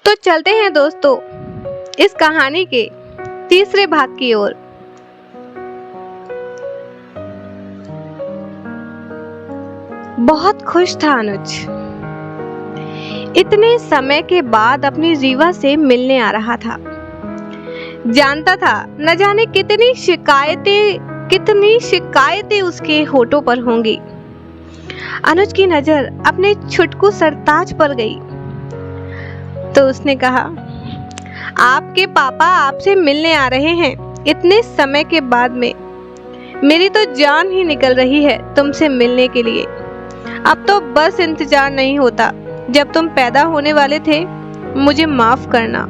तो चलते हैं दोस्तों इस कहानी के तीसरे भाग की ओर। बहुत खुश था अनुज। इतने समय के बाद अपनी रीवा से मिलने आ रहा था। जानता था न जाने कितनी शिकायतें उसके होठों पर होंगी। अनुज की नजर अपने छुटकू सरताज पर गई तो उसने कहा, आपके पापा आपसे मिलने आ रहे हैं इतने समय के बाद में। मेरी तो जान ही निकल रही है तुमसे मिलने के लिए। अब तो बस इंतजार नहीं होता। जब तुम पैदा होने वाले थे मुझे माफ करना,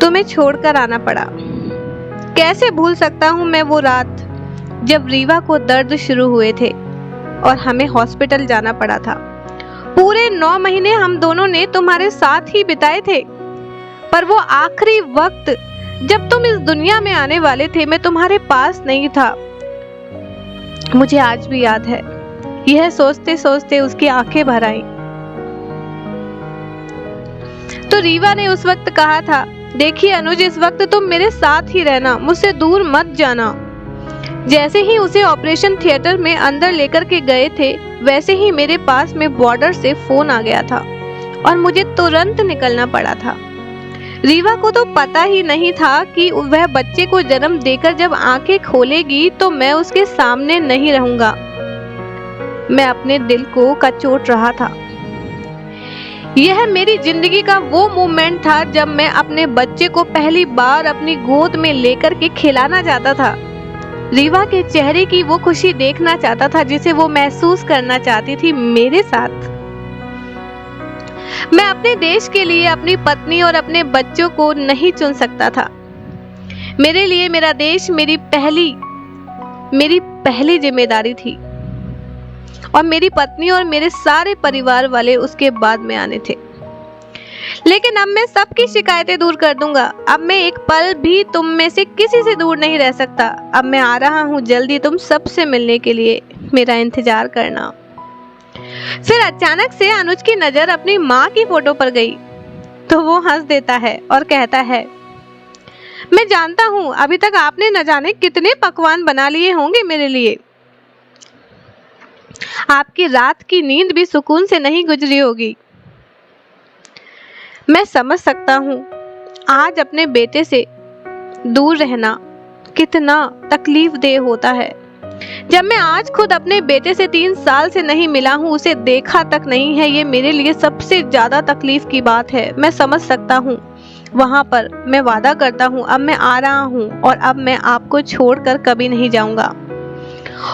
तुम्हें छोड़कर आना पड़ा। कैसे भूल सकता हूँ मैं वो रात जब रीवा को दर्द शुरू हुए थे और हमें हॉस्पिटल जाना पड़ा था। पूरे 9 महीने हम दोनों ने तुम्हारे साथ ही बिताए थे, पर वो आखिरी वक्त जब तुम इस दुनिया में आने वाले थे मैं तुम्हारे पास नहीं था। मुझे आज भी याद है। यह सोचते सोचते उसकी आंखें भर आईं। तो रीवा ने उस वक्त कहा था, देखिए अनुज, इस वक्त तुम मेरे साथ ही रहना, मुझसे दूर मत जाना। जैसे ही उसे ऑपरेशन थिएटर में अंदर लेकर के गए थे वैसे ही मेरे पास में बॉर्डर से फोन आ गया था और मुझे तुरंत निकलना पड़ा था। रीवा को तो पता ही नहीं था कि वह बच्चे को जन्म देकर जब आंखें खोलेगी तो मैं उसके सामने नहीं रहूंगा। मैं अपने दिल को कचोट रहा था। यह मेरी जिंदगी का वो मोमेंट था जब मैं अपने बच्चे को पहली बार अपनी गोद में लेकर के खिलाना चाहता था। रीवा के चेहरे की वो खुशी देखना चाहता था जिसे वो महसूस करना चाहती थी मेरे साथ। मैं अपने देश के लिए अपनी पत्नी और अपने बच्चों को नहीं चुन सकता था। मेरे लिए मेरा देश मेरी पहली जिम्मेदारी थी और मेरी पत्नी और मेरे सारे परिवार वाले उसके बाद में आने थे। लेकिन अब मैं सबकी शिकायतें दूर कर दूंगा। अब मैं एक पल भी तुम में से किसी से दूर नहीं रह सकता। अब मैं आ रहा हूँ जल्दी तुम सबसे मिलने के लिए, मेरा इंतजार करना। फिर अचानक से अनुज की नजर अपनी माँ की फोटो पर गई तो वो हंस देता है और कहता है, मैं जानता हूँ अभी तक आपने न जाने कितने पकवान बना लिए होंगे मेरे लिए। आपकी रात की नींद भी सुकून से नहीं गुजरी होगी। मैं समझ सकता हूँ आज अपने बेटे से दूर रहना कितना तकलीफदेह होता है। जब मैं आज खुद अपने बेटे से 3 साल से नहीं मिला हूँ, उसे देखा तक नहीं है, ये मेरे लिए सबसे ज्यादा तकलीफ की बात है। मैं समझ सकता हूँ। वहां पर मैं वादा करता हूँ अब मैं आ रहा हूँ और अब मैं आपको छोड़कर कभी नहीं जाऊंगा।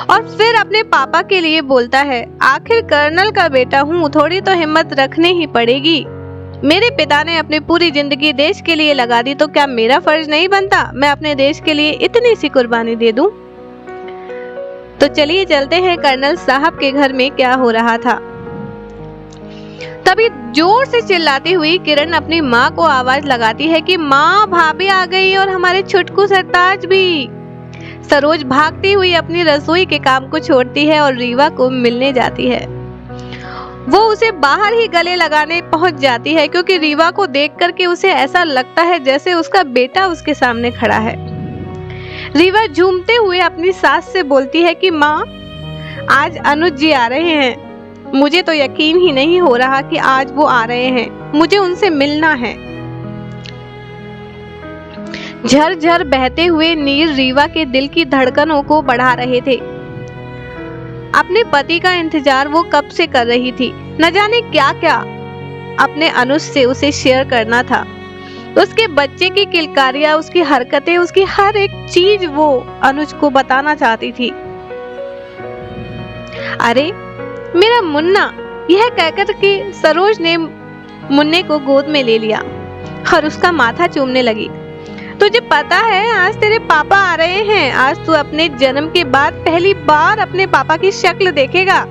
और फिर अपने पापा के लिए बोलता है, आखिर कर्नल का बेटा हूँ, थोड़ी तो हिम्मत रखनी ही पड़ेगी। मेरे पिता ने अपनी पूरी जिंदगी देश के लिए लगा दी तो क्या मेरा फर्ज नहीं बनता मैं अपने देश के लिए इतनी सी कुर्बानी दे दूं? तो चलिए चलते हैं कर्नल साहब के घर में क्या हो रहा था। तभी जोर से चिल्लाती हुई किरण अपनी माँ को आवाज लगाती है कि माँ, भाभी आ गई और हमारे छुटकू सरताज भी। सरोज भागती हुई अपनी रसोई के काम को छोड़ती है और रीवा को मिलने जाती है। वो उसे बाहर ही गले लगाने पहुंच जाती है क्योंकि रीवा को देख करके उसे ऐसा लगता है जैसे उसका बेटा उसके सामने खड़ा है। रीवा झूमते हुए अपनी सास से बोलती है कि माँ, आज अनुज जी आ रहे हैं। मुझे तो यकीन ही नहीं हो रहा कि आज वो आ रहे हैं। मुझे उनसे मिलना है। झरझर बहते हुए नीर रीवा के दिल की धड़कनों को बढ़ा रहे थे। अपने पति का इंतजार वो कब से कर रही थी। न जाने क्या क्या अपने अनुज से उसे शेयर करना था। उसके बच्चे की किलकारियां, उसकी हरकतें, उसकी हर एक चीज वो अनुज को बताना चाहती थी। अरे मेरा मुन्ना, यह कहकर के सरोज ने मुन्ने को गोद में ले लिया और उसका माथा चूमने लगी। तुझे पता है आज तेरे पापा आ रहे हैं। आज तू अपने जन्म के बाद पहली बार अपने पापा की शक्ल देखेगा।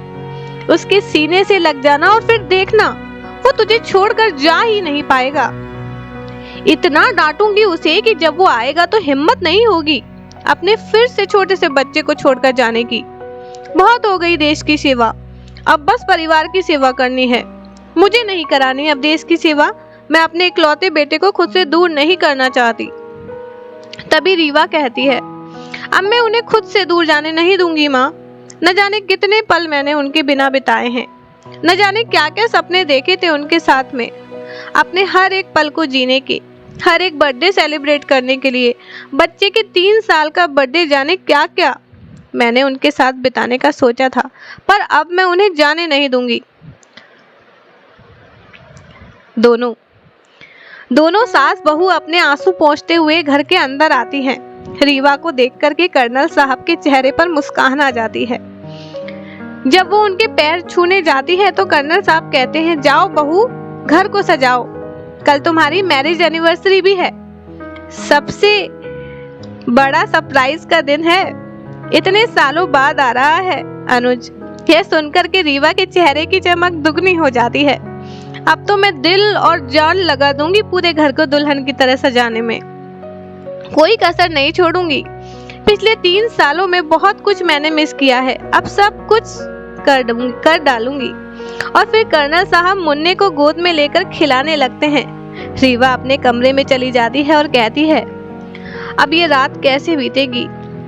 उसके सीने से लग जाना और फिर देखना वो तुझे छोड़कर जा ही नहीं पाएगा। इतना डांटूंगी उसे कि जब वो आएगा तो हिम्मत नहीं होगी अपने फिर से छोटे से बच्चे को छोड़कर जाने की। बहुत हो गई देश की सेवा, अब बस परिवार की सेवा करनी है। मुझे नहीं करानी अब देश की सेवा। मैं अपने इकलौते बेटे को खुद से दूर नहीं करना चाहती। तभी रीवा कहती है, अब मैं उन्हें खुद से दूर जाने नहीं दूंगी माँ। न जाने कितने पल मैंने उनके बिना बिताए हैं, न जाने क्या क्या सपने देखे थे उनके साथ में। अपने हर एक पल को जीने के, हर एक बर्थडे सेलिब्रेट करने के लिए, बच्चे के 3 साल का बर्थडे जाने क्या क्या मैंने उनके साथ बिताने का सोचा था, पर अब मैं उन्हें जाने नहीं दूंगी। दोनों सास बहू अपने आंसू पोंछते हुए घर के अंदर आती हैं। रीवा को देख करके कर्नल साहब के चेहरे पर मुस्कान आ जाती है। जब वो उनके पैर छूने जाती है तो कर्नल साहब कहते हैं, जाओ बहू, घर को सजाओ, कल तुम्हारी मैरिज एनिवर्सरी भी है, सबसे बड़ा सरप्राइज का दिन है, इतने सालों बाद आ रहा है। अनुज, यह सुनकर के रीवा के चेहरे की चमक दुगनी हो जाती है। अब तो मैं दिल और जान लगा दूंगी पूरे घर को दुल्हन की तरह सजाने में, कोई कसर नहीं छोड़ूंगी। पिछले 3 सालों में बहुत कुछ मैंने मिस किया है, अब सब कुछ कर डालूंगी। और फिर कर्नल साहब मुन्ने को गोद में लेकर खिलाने लगते हैं। रीवा अपने कमरे में चली जाती है और कहती है, अब ये रात कैसे बीतेगी?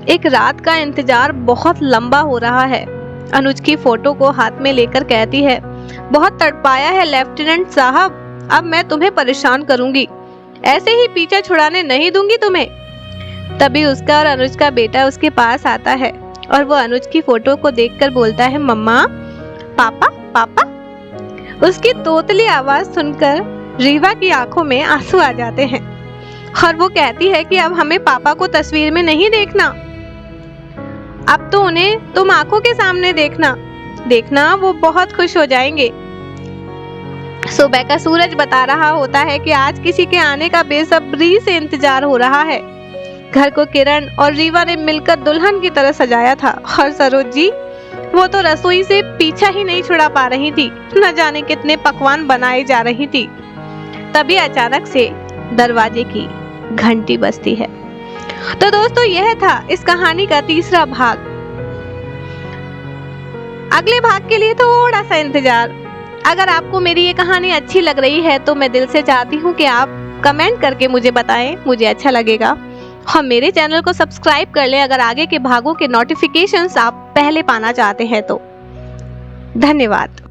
एक रात का इंतजार बहुत लंबा हो रहा है। अनुज की फोटो को हाथ में लेकर कहती है, बहुत तड़पाया है लेफ्टिनेंट साहब, अब मैं तुम्हें परेशान करूंगी, ऐसे ही पीछा छुड़ाने नहीं दूंगी तुम्हें। तभी उसका और अनुज का बेटा उसके पास आता है और वो अनुज की फोटो को देखकर बोलता है, मम्मा, पापा, पापा। उसकी तोतली आवाज सुनकर रीवा की आंखों में आंसू आ जाते हैं और वो कहती है कि अब हमें पापा को तस्वीर में नहीं देखना, अब तो उन्हें तुम आंखों के सामने देखना, वो बहुत खुश हो जाएंगे। सुबह का सूरज बता रहा होता है कि आज किसी के आने का बेसब्री से इंतजार हो रहा है। घर को किरण और रीवा ने मिलकर दुल्हन की तरह सजाया था और सरोज जी, वो तो रसोई से पीछा ही नहीं छुड़ा पा रही थी, न जाने कितने पकवान बनाए जा रही थी। तभी अचानक से दरवाजे की घंटी बजती है। तो दोस्तों, यह था इस कहानी का तीसरा भाग। अगले भाग के लिए थोड़ा सा इंतजार। अगर आपको मेरी ये कहानी अच्छी लग रही है तो मैं दिल से चाहती हूँ कि आप कमेंट करके मुझे बताएं, मुझे अच्छा लगेगा। और मेरे चैनल को सब्सक्राइब कर लें अगर आगे के भागों के नोटिफिकेशंस आप पहले पाना चाहते हैं तो। धन्यवाद।